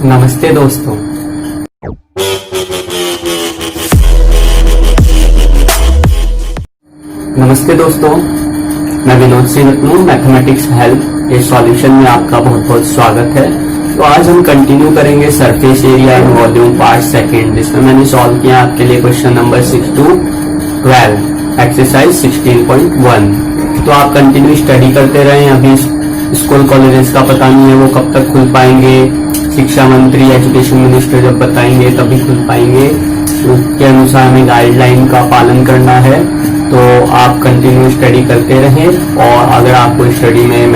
नमस्ते दोस्तों। मैं विनोद सिंह रत्नू, मैथमेटिक्स हेल्प के सॉल्यूशन में आपका बहुत बहुत स्वागत है। तो आज हम कंटिन्यू करेंगे surface area and volume part second, जिसमें मैंने सॉल्व किया आपके लिए क्वेश्चन नंबर 6 to 12 एक्सरसाइज 16.1। तो आप कंटिन्यू स्टडी करते रहें। अभी स्कूल कॉलेजेस का पता नहीं है वो कब तक खुल पाएंगे, शिक्षा मंत्री एजुकेशन मिनिस्टर जब बताएंगे तभी खुल पाएंगे। उसके अनुसार हमें गाइडलाइन का पालन करना है। तो आप कंटिन्यू स्टडी करते रहें, और अगर आपको स्टडी में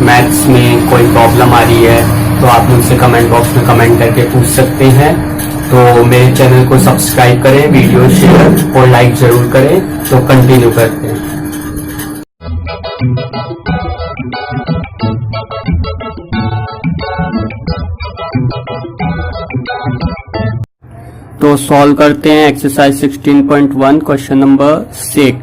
मैथ्स में कोई प्रॉब्लम आ रही है तो आप मुझसे कमेंट बॉक्स में कमेंट करके पूछ सकते हैं। तो मेरे चैनल को सब्सक्राइब करें, वीडियो शेयर और लाइक जरूर करें। तो कंटिन्यू करते हैं। तो सॉल्व करते हैं exercise 16.1 question number 6।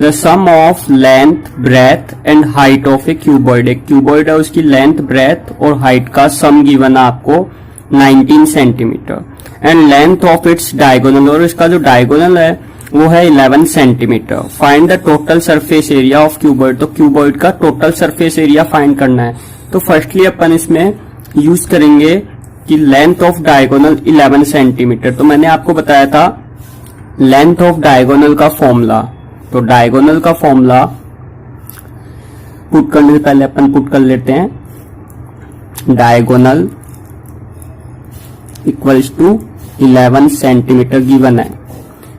The sum of length, breadth and height of a cuboid. एक क्यूबॉइड है, उसकी लेंथ, ब्रेथ और हाइट का सम गिवन है आपको 19 centimetre, and length of its diagonal, और इसका जो डायगोनल है वो है 11 centimetre. Find the total surface area of cuboid. तो क्यूबॉइड का टोटल सरफेस एरिया फाइंड करना है। तो फर्स्टली अपन इसमें यूज करेंगे कि लेंथ ऑफ डायगोनल 11 सेंटीमीटर। तो मैंने आपको बताया था लेंथ ऑफ डायगोनल का फॉर्मूला। तो डायगोनल का फॉर्मूला पुट करने से पहले अपन पुट कर लेते हैं। Diagonal equals to 11 centimetre given है,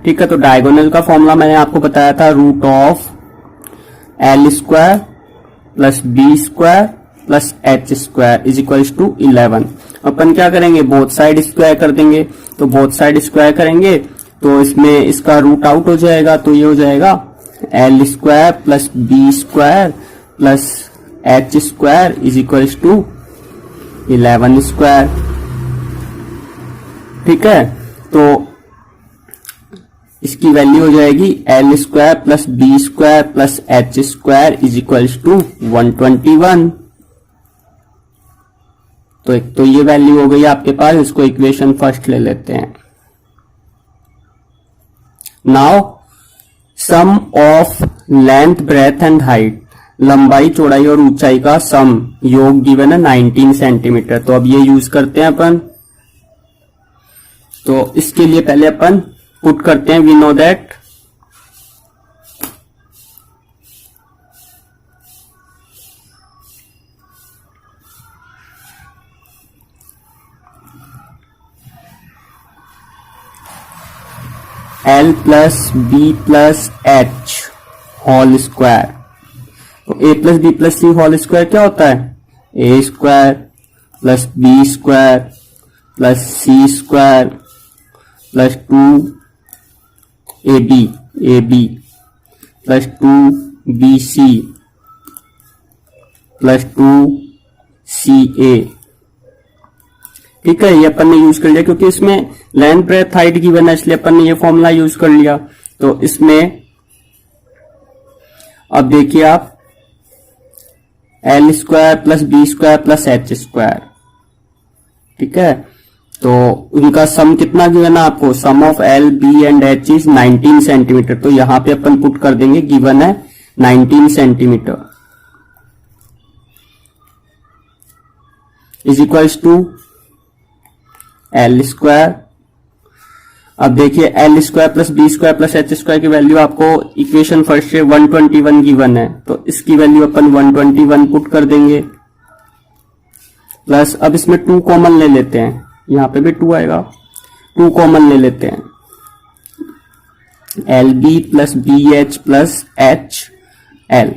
ठीक है। तो डायगोनल का फॉर्मूला मैंने आपको बताया था, root of L square plus B square plus H square is equals to 11। अपन क्या करेंगे, बोथ साइड स्क्वायर कर देंगे। तो बोथ साइड स्क्वायर करेंगे तो इसमें इसका रूट आउट हो जाएगा। तो ये हो जाएगा L square plus B square plus H square is equals to 11 square, ठीक है। तो इसकी वैल्यू हो जाएगी L square plus B square plus H square is equals to 121। तो एक तो ये वैल्यू हो गई आपके पास। इसको इक्वेशन फर्स्ट ले लेते हैं। Now sum of length, breadth and height, लंबाई, चौड़ाई और ऊंचाई का सम योग गिवन है 19 सेंटीमीटर। तो अब ये यूज करते हैं अपन। तो इसके लिए पहले अपन पुट करते हैं, we know that L plus B plus H whole square. तो a plus B plus C whole square क्या होता है, A square plus B square plus C square plus 2ab plus 2bc plus 2ca, ठीक है। ये अपन ने use कर लिया क्योंकि इसमें लेंथ, ब्रेथ, हाइट गिवन है, इसलिए अपन ने ये फॉर्मूला यूज कर लिया। तो इसमें अब देखिए आप L square plus B square plus H square, ठीक है। तो उनका सम कितना गिवन है आपको, sum of L, B and H is 19 centimetre. तो यहां पे अपन पुट कर देंगे, गिवन है 19 centimetre is equals to L square. अब देखिए L square plus B square plus H square की वैल्यू आपको इक्वेशन फर्स्ट से 121 गिवन है। तो इसकी वैल्यू अपन 121 पुट कर देंगे, प्लस अब इसमें 2 कॉमन ले लेते हैं। यहां पे भी 2 आएगा, 2 कॉमन ले लेते हैं। L B plus B H plus H L,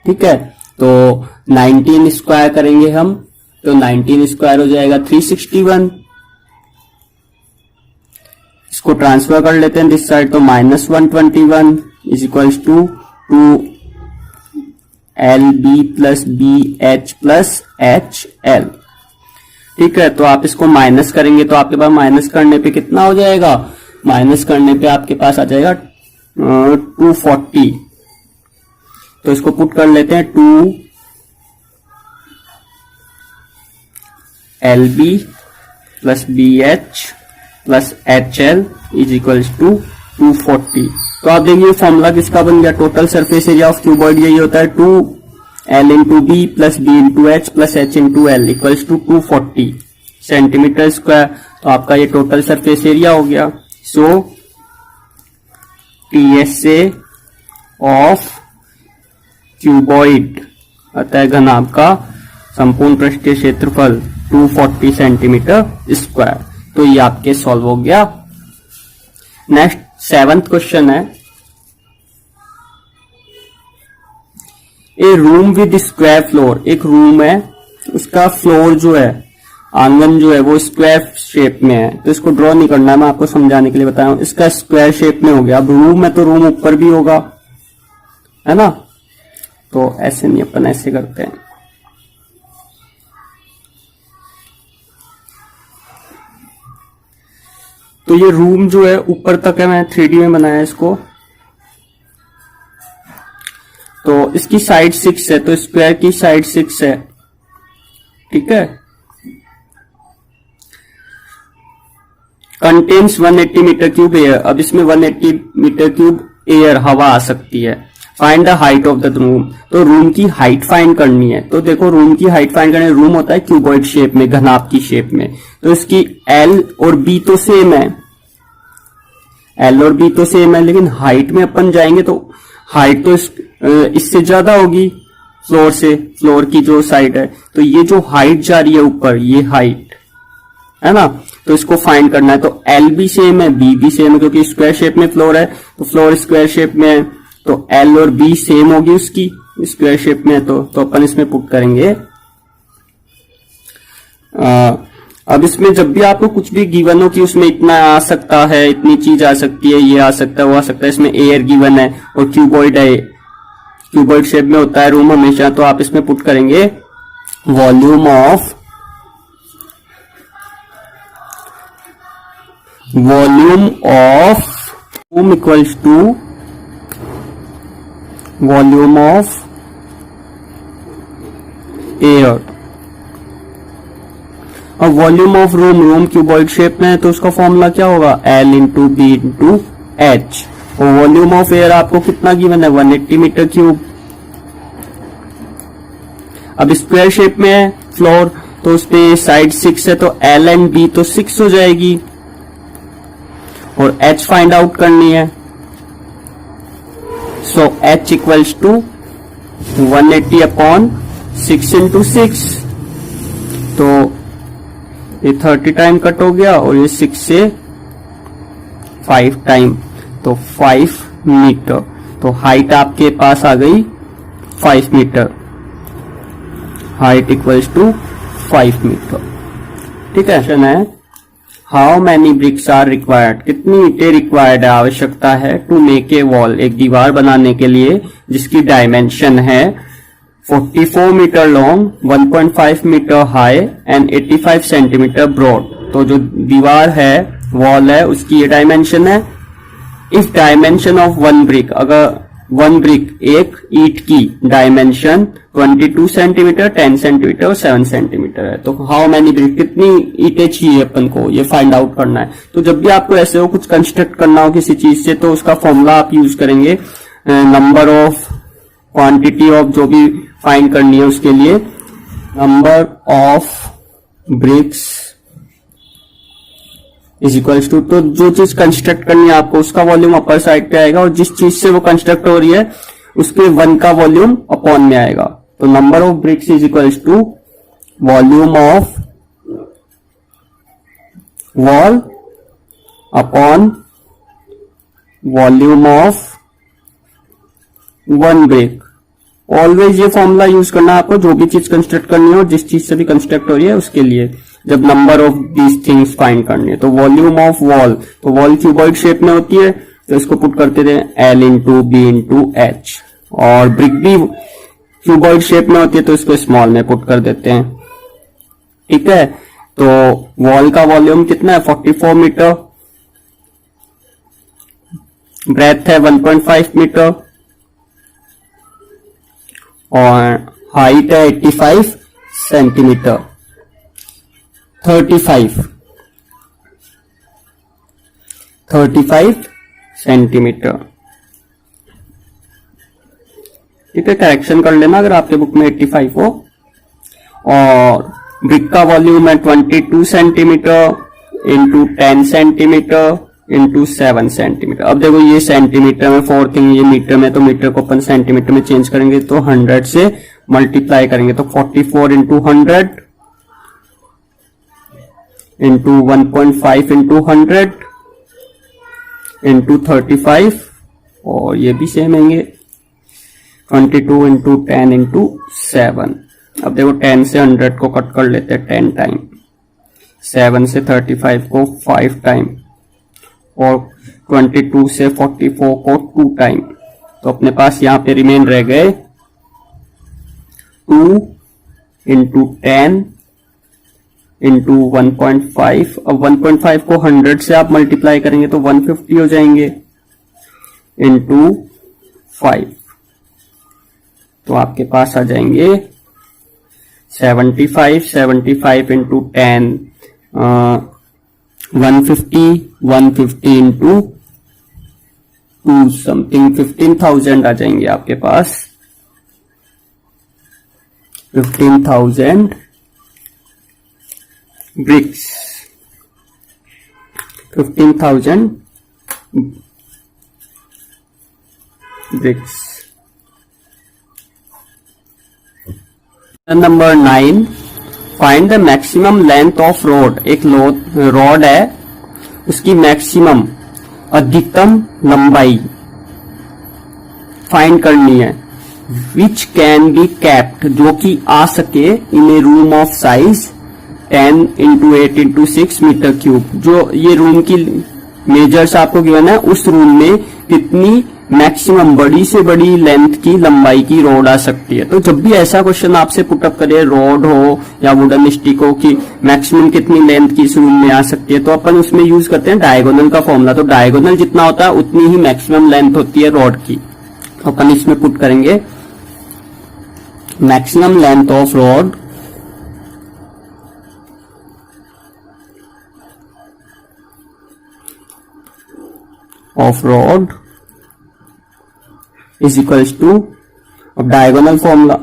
ठीक है। तो 19 स्क्वायर करेंगे हम, तो 19 स्क्वायर हो जाएगा 361। इसको ट्रांसफर कर लेते हैं दिस साइड, तो minus 121 is equals to 2 L B plus B H plus H L, ठीक है। तो आप इसको माइनस करेंगे तो आपके पास माइनस करने पे कितना हो जाएगा, माइनस करने पे आपके पास आ जाएगा 240। तो इसको पुट कर लेते हैं 2 LB plus BH plus HL is equals to 240। तो आप देखिए फॉर्मूला किसका बन गया, total surface area of cuboid यही होता है 2L into B plus B into H plus H into L equals to 240 centimetre square. तो आपका ये टोटल सरफेस एरिया हो गया। सो TSA ऑफ क्यूबॉइड अतः घनाभ का संपूर्ण पृष्ठीय क्षेत्रफल 240 सेंटीमीटर स्क्वायर। तो ये आपके सॉल्व हो गया। नेक्स्ट 7th क्वेश्चन है, ए रूम विद स्क्वायर फ्लोर। एक रूम है, उसका फ्लोर जो है, आंगन जो है वो स्क्वायर शेप में है। तो इसको ड्रॉ नहीं करना है, मैं आपको समझाने के लिए बता रहा हूं। इसका स्क्वायर शेप में हो गया। अब रूम है तो रूम ऊपर भी होगा, है ना। तो ऐसे नहीं, अपन ऐसे करते हैं। तो ये रूम जो है ऊपर तक है, मैं 3D में बनाया इसको। तो इसकी साइड 6 है, तो स्क्वायर की साइड 6 है, ठीक है। Contains 180 metre cube air. अब इसमें 180 मीटर क्यूब एयर हवा आ सकती है। Find the height of the room. तो रूम की हाइट फाइंड करनी है। तो देखो रूम की हाइट फाइंड करनी है। रूम होता है क्यूबॉइड शेप में, घनाभ की शेप में। तो इसकी L और B तो सेम है, L और B तो सेम है, लेकिन हाइट में अपन जाएंगे तो हाइट तो इससे ज्यादा होगी फ्लोर से, फ्लोर की जो साइड है। तो ये जो हाइट जा रही है ऊपर, ये हाइट है ना, तो इसको फाइंड करना है। तो L भी सेम है, B भी सेम है, क्योंकि स्क्वायर शेप में फ्लोर है, तो फ्लोर स्क्वायर शेप में है। तो L और B सेम होगी उसकी, स्क्वायर शेप में है। तो अपन इसमें पुट करेंगे। अब इसमें जब भी आपको कुछ भी गिवन हो कि उसमें इतना आ सकता है, इतनी चीज आ सकती है, ये आ सकता है, वो आ सकता है, इसमें एयर गिवन है और क्यूबॉइड है, क्यूबॉइड शेप में होता है रूम हमेशा। तो आप इसमें पुट करेंगे volume of room equals to volume of air. अब volume of room cuboid shape में है, तो उसका फॉर्मूला क्या होगा, L into B into H. और वॉल्यूम ऑफ एयर आपको कितना गिवन है, 180 मीटर क्यूब। अब स्क्वायर शेप में है फ्लोर, तो उस पे साइड 6 है, तो L एंड B तो 6 हो जाएगी और H फाइंड आउट करनी है। So H equals to 180 upon 6 into 6। तो ये 30 टाइम कट हो गया और ये 6 से 5 टाइम, तो 5 मीटर। तो हाइट आपके पास आ गई 5 metre. Height equals to 5 metre, ठीक है। क्वेश्चन है, how many bricks are required. कितनी ईंटें रिक्वायर्ड है, आवश्यकता है, टू मेक ए वॉल, एक दीवार बनाने के लिए, जिसकी डायमेंशन है 44 metre long, 1.5 metre high and 85 centimetre broad. तो जो दीवार है, वॉल है, उसकी ये डायमेंशन है। If dimension of one brick, अगर वन ब्रिक, एक ईंट की डायमेंशन 22 सेंटीमीटर, 10 सेंटीमीटर और 7 सेंटीमीटर है, तो हाउ मैनी ब्रिक, कितनी ईंटें चाहिए अपन को, ये फाइंड आउट करना है। तो जब भी आपको ऐसे हो कुछ कंस्ट्रक्ट करना हो किसी चीज से, तो उसका फॉर्मूला आप यूज करेंगे, नंबर ऑफ, क्वांटिटी ऑफ, जो भी फाइंड करनी है उसके लिए, number of bricks is equals to, तो जो चीज कंस्ट्रक्ट करनी है आपको, उसका वॉल्यूम अपर साइड पे आएगा, और जिस चीज से वो कंस्ट्रक्ट हो रही है उसके 1 का वॉल्यूम अपॉन में आएगा। तो number of bricks is equals to volume of wall upon volume of one brick. Always ये फॉर्मूला यूज करना है आपको, जो भी चीज कंस्ट्रक्ट करनी हो, जिस चीज से भी कंस्ट्रक्ट हो रही है उसके लिए, जब number of these things find करनी है। तो वॉल्यूम ऑफ वॉल, तो वॉल क्यूबॉइड शेप में होती है, तो इसको पुट करते थे L into B into H. और ब्रिक भी क्यूबॉइड शेप में होती है, तो इसको स्मॉल में पुट कर देते हैं, ठीक है। तो वॉल का वॉल्यूम कितना है, 44 मीटर, ब्रेथ है 1.5 मीटर और हाइट है 85 सेंटीमीटर। 35 सेंटीमीटर। ठीक है, करेक्शन कर लेना अगर आपके बुक में 85 हो। और ब्रिक का वॉल्यूम है 22 centimetre into 10 centimetre into 7 centimetre. अब देखो ये सेंटीमीटर में, फोर्थ थिंग ये मीटर में, तो मीटर को अपन सेंटीमीटर में चेंज करेंगे तो 100 से मल्टीप्लाई करेंगे तो 44 इंटू 100 इंटू 1.5 इंटू 100 इंटू 35 और ये भी सेम है 22 इंटू 10 इंटू 7। अब देखो 10 से 100 को कट कर लेते हैं 10 टाइम, 7 से 35 को 5 टाइम और 22 से 44 को 2 टाइम। तो अपने पास यहां पे रिमेन रह गए 2 इंटू 10 इंटू 1.5। अब 1.5 को 100 से आप मल्टीप्लाई करेंगे तो 150 हो जाएंगे इंटू 5। तो आपके पास आ जाएंगे 75 इंटू 10 150 इंटू 2 समथिंग 15,000 आ जाएंगे आपके पास। 15,000 bricks, 15,000 bricks. Number 9, find the maximum length of rod. एक रॉड है, उसकी मैक्सिमम अधिकतम लंबाई फाइंड करनी है। विच कैन बी कैप्ट, जो कि आ सके in a room of size 10 into 8 into 6 metre cube. जो ये रूम की मेजर्स आपको गिवन है, उस रूम में कितनी मैक्सिमम बड़ी से बड़ी लेंथ की लंबाई की रोड आ सकती है। तो जब भी ऐसा क्वेश्चन आपसे पुटअप करे, रोड हो या वुडन स्टिक हो, कि मैक्सिमम कितनी लेंथ की इस रूम में आ सकती है, तो अपन उसमें यूज करते हैं डायगोनल का फॉर्मूला। तो डायगोनल जितना होता है उतनी ही मैक्सिमम लेंथ होती है रॉड की। तो अपन इसमें पुट करेंगे maximum length of rod is equals to, अब diagonal formula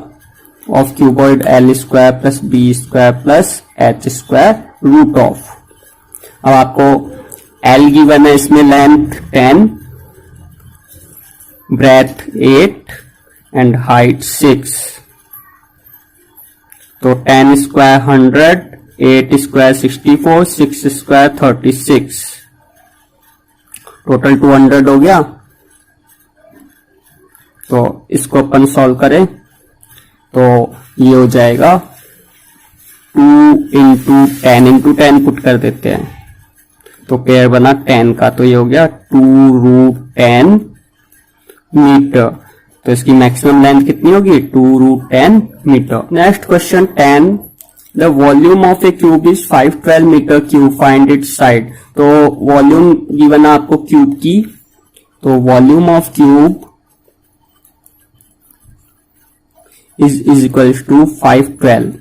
of cuboid L square plus B square plus H square root of. अब आपको L गिवन है, इसमें लेंथ 10, ब्रेथ 8 एंड हाइट 6। तो 10 स्क्वायर 100, 8 स्क्वायर 64, 6 स्क्वायर 36, टोटल 200 हो गया। तो इसको अपन सॉल्व करें तो ये हो जाएगा 2 इंटू 10 पुट कर देते हैं तो पेयर बना 10 का, तो ये हो गया 2√10 मीटर। तो इसकी मैक्सिमम लेंथ कितनी होगी 2√10 metre. Next question 10, the volume of a cube is 512 metre cube, find its side. तो वॉल्यूम गिवन है आपको क्यूब की, तो volume of cube is equal to 512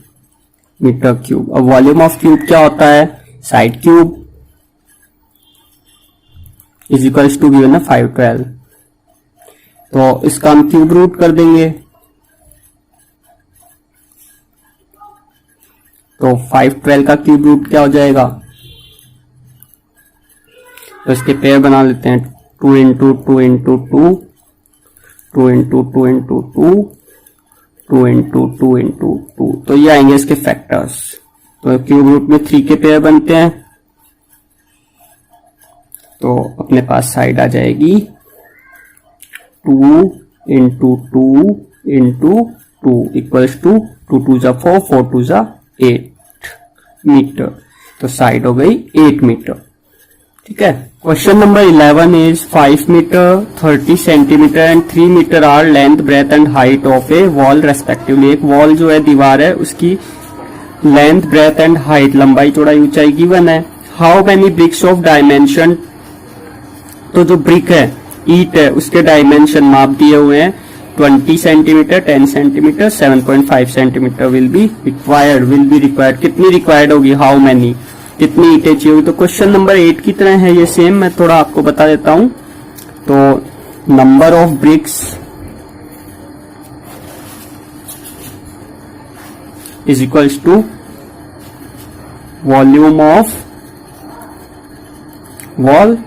metre cube. अब वॉल्यूम ऑफ क्यूब क्या होता है, side cube is equal to given है 512। तो इसका हम क्यूब रूट कर देंगे, तो 512 का क्यूब रूट क्या हो जाएगा। तो इसके पेयर बना लेते हैं 2 into 2 into 2, 2 into 2 into 2, 2 into 2 into 2। तो ये आएंगे इसके फैक्टर्स। तो क्यूब रूट में 3 के पेयर बनते हैं, तो अपने पास साइड आ जाएगी 2 इंटू 2 इंटू 2 इक्वल्स टू 2 2 जा 4, 4 2 जा 8 मीटर। तो साइड हो गई 8 मीटर। ठीक है। Question number 11 is 5 metre 30 centimetre and 3 metre are length breadth and height of a wall respectively. एक वॉल जो है, दीवार है, उसकी लेंथ ब्रेथ एंड हाइट, लंबाई चौड़ाई ऊंचाई गिवन है। How many bricks of dimension, तो जो ब्रिक है, ईट है, उसके डायमेंशन माप दिए हुए हैं। 20 centimetre, 10 centimetre, 7.5 centimetre will be required. कितनी रिक्वायर्ड होगी, हाउ मैनी, कितनी ईंटें चाहिए होगी। तो क्वेश्चन नंबर 8 की तरह है ये सेम, मैं थोड़ा आपको बता देता हूं। तो number of bricks is equals to volume of wall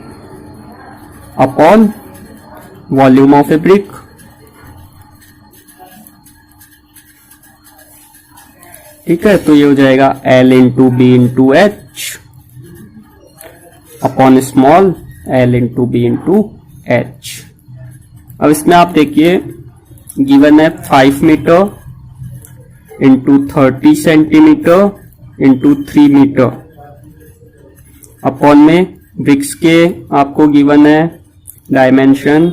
upon volume of a brick. ठीक है, तो ये हो जाएगा L into B into H upon small L into B into H. अब इसमें आप देखिए गिवन है 5 metre into 30 centimetre into 3 metre upon में ब्रिक्स के आपको गिवन है डायमेंशन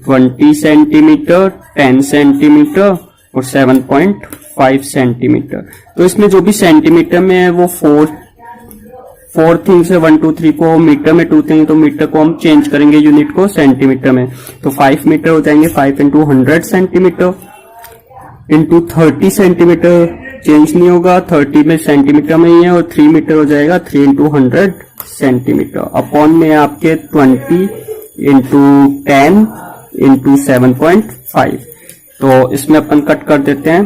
20 सेंटीमीटर, 10 सेंटीमीटर और 7.5 सेंटीमीटर। तो इसमें जो भी सेंटीमीटर में है वो फोर थिंग्स है, 1 2 3 को मीटर में 2 थिंग, तो मीटर को हम चेंज करेंगे यूनिट को सेंटीमीटर में। तो 5 मीटर हो जाएंगे 5 into 100 centimetre into 30 centimetre change नहीं होगा, 30 में सेंटीमीटर में ही है, और 3 मीटर हो जाएगा 3 इंटू 100 सेंटीमीटर अपॉन में आपके 20 इंटू 10 इंटू 7.5। तो इसमें अपन कट कर देते हैं,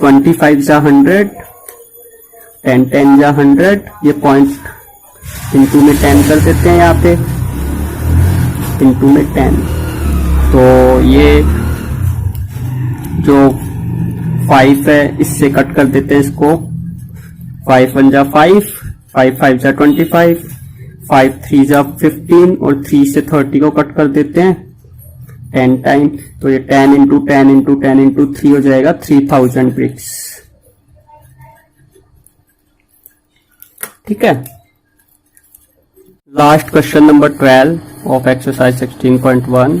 25 जा 100, 10 जा 100, ये पॉइंट इंटू में 10 कर देते हैं यहाँ पे, इंटू में 10। तो ये जो 5 है इससे कट कर देते हैं इसको, 5 1 जा 5, 5 5 जा 25, 5 3 जा 15 और 3 से 30 को कट कर देते हैं 10 टाइम। तो ये 10 इंटू 10 इंटू 10 इंटू 3 हो जाएगा 3000 ब्रिक्स। ठीक है, last question number 12 of exercise 16.1।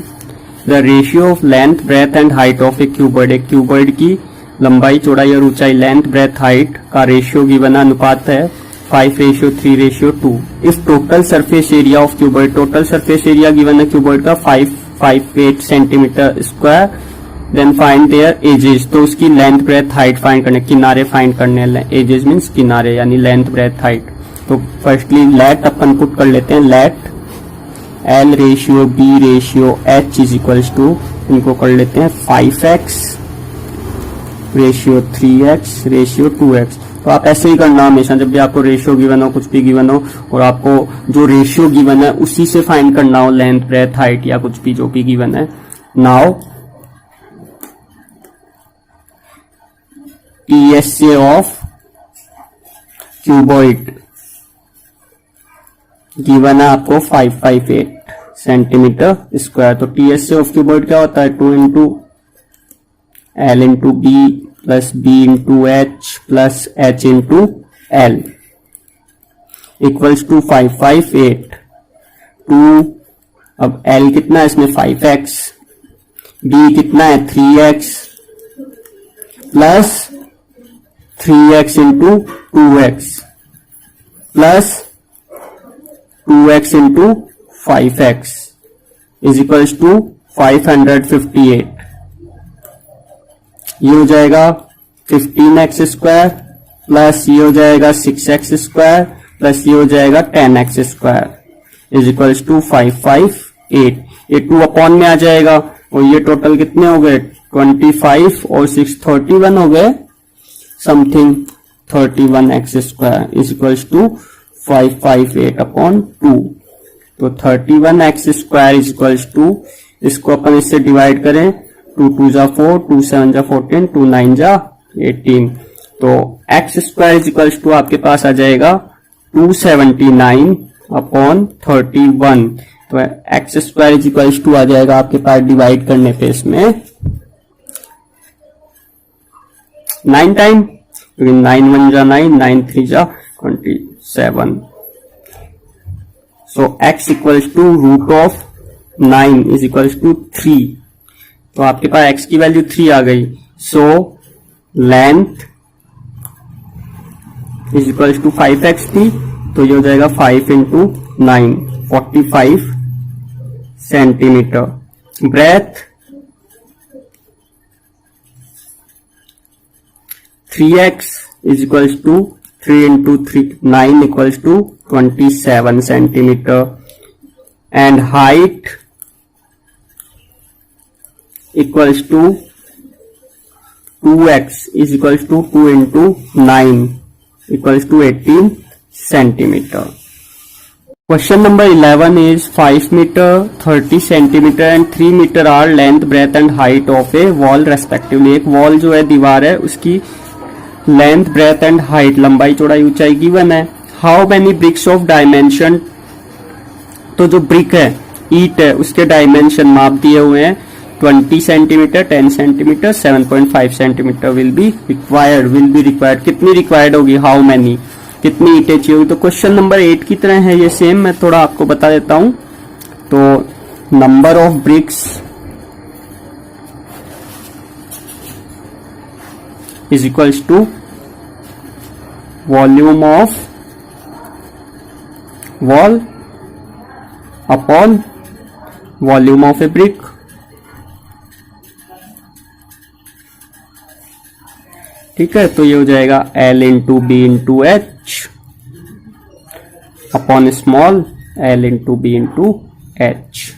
The ratio of length, breadth and height of a cuboid. एक क्यूबॉइड की लंबाई, चौड़ाई और ऊंचाई, लेंथ, ब्रेथ, हाइट का रेशियो गिवन अनुपात है 5:3:2। If total surface area of cuboid, total surface area given है क्यूबॉइड का 558 centimetre square, then find their edges. तो उसकी लेंथ, ब्रेथ, हाइट फाइंड करने, किनारे फाइंड करने, एजेस मीन्स किनारे, यानी लेंथ, ब्रेथ, हाइट। तो फर्स्टली लेट अपन पुट कर लेते हैं, let L ratio B ratio H is equals to, इनको कर लेते हैं 5x ratio 3x ratio 2x। तो आप ऐसे ही करना हमेशा, जब भी आपको रेशियो गिवन हो, कुछ भी गिवन हो और आपको जो रेशियो गिवन है उसी से फाइंड करना हो, लेंथ, ब्रेथ, हाइट या कुछ भी जो भी गिवन है। Now PSA of cuboid given है आपको 558 सेंटीमीटर स्क्वायर। तो TSA ऑफ क्यूबॉइड क्या होता है, 2 into L into B plus B into H plus H into L equals to 558। 2 अब L कितना है इसमें 5x, B कितना है 3x plus 3x into 2x plus 2x into 5x is equals to 558। ये हो जाएगा 15x स्क्वायर प्लस ये हो जाएगा 6x स्क्वायर प्लस ये हो जाएगा 10x square is equals to 558। ये 2 अपॉन में आ जाएगा और ये टोटल कितने हो गए 25 और 6 31 हो गए something 31x square is equals to 558 upon 2। तो 31x square is equals to, इसको अपन इससे डिवाइड करें, 2 2 जा 4, 2 7 जा 14, 2 9 जा 18। तो x square is equals to आपके पास आ जाएगा 279 अपॉन 31। तो x square is equals to आ जाएगा आपके पास डिवाइड करने पे इसमें 9 टाइम, 9 1 जा 9, 9 3 जा 27। So x equals to root of 9 is equals to 3। तो आपके पास x की वैल्यू 3 आ गई। So length is equals to 5x थी, तो ये हो जाएगा 5 into 9 45 centimetre. Breadth 3x is equals to 3 into 3 9 equals to 27 centimeter, and height equals to 2x is equals to 2 into 9 equals to 18 centimeter. Question number 11 is 5 meter, 30 centimeter and 3 meter are length, breadth and height of a wall respectively. एक wall जो है, दीवार है, उसकी length, breadth and height, लंबाई चौड़ाई ऊंचाई given है. How many bricks of dimension, तो जो ब्रिक है, ईट है, उसके डायमेंशन माप दिए हुए हैं. 20 centimetre, 10 centimetre, 7.5 centimetre will be required. कितनी रिक्वायर्ड होगी, हाउ मेनी, कितनी ईटें चाहिए होगी. तो क्वेश्चन नंबर 8 की तरह है ये सेम. मैं थोड़ा आपको बता देता हूं. तो number of bricks is equals to volume of wall upon volume of a brick. ठीक है, तो ये हो जाएगा L into B into H upon small l into B into H.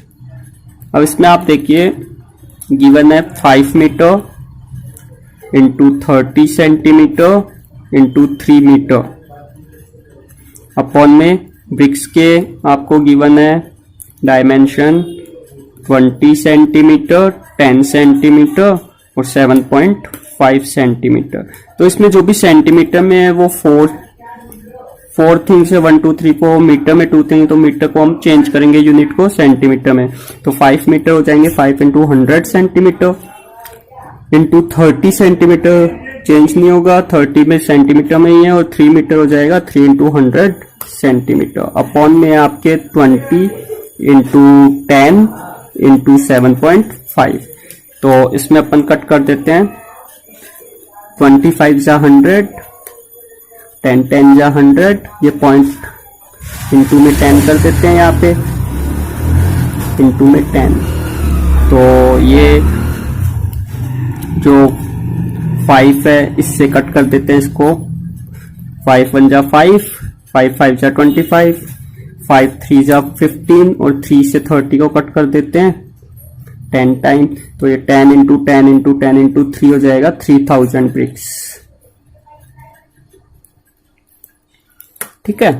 अब इसमें आप देखिए गिवन है 5 metre into 30 centimetre into 3 metre upon में ब्रिक्स के आपको गिवन है डायमेंशन 20 सेंटीमीटर, 10 सेंटीमीटर और 7.5 सेंटीमीटर. तो इसमें जो भी सेंटीमीटर में है वो फोर थिंग्स है, 1 2 3 4. मीटर में 2 थिंग, तो मीटर को हम चेंज करेंगे यूनिट को सेंटीमीटर में. तो 5 मीटर हो जाएंगे 5 into 100 centimetre into 30 centimetre change नहीं होगा, 30 में सेंटीमीटर में ही है, और 3 मीटर हो जाएगा 3 इंटू 100 सेंटीमीटर अपॉन में आपके 20 इंटू 10 इंटू 7.5. तो इसमें अपन कट कर देते हैं. 25 जा 100, 10 जा 100, ये पॉइंट इंटू में 10 कर देते हैं यहाँ पे, इंटू में 10. तो ये जो 5 है इससे कट कर देते हैं इसको. 5 1 जा 5, 5 5 जा 25, 5 3 जा 15 और 3 से 30 को कट कर देते हैं 10 टाइम. तो ये 10 इंटू 10 इंटू 10 इंटू 3 हो जाएगा 3000 ब्रिक्स. ठीक है.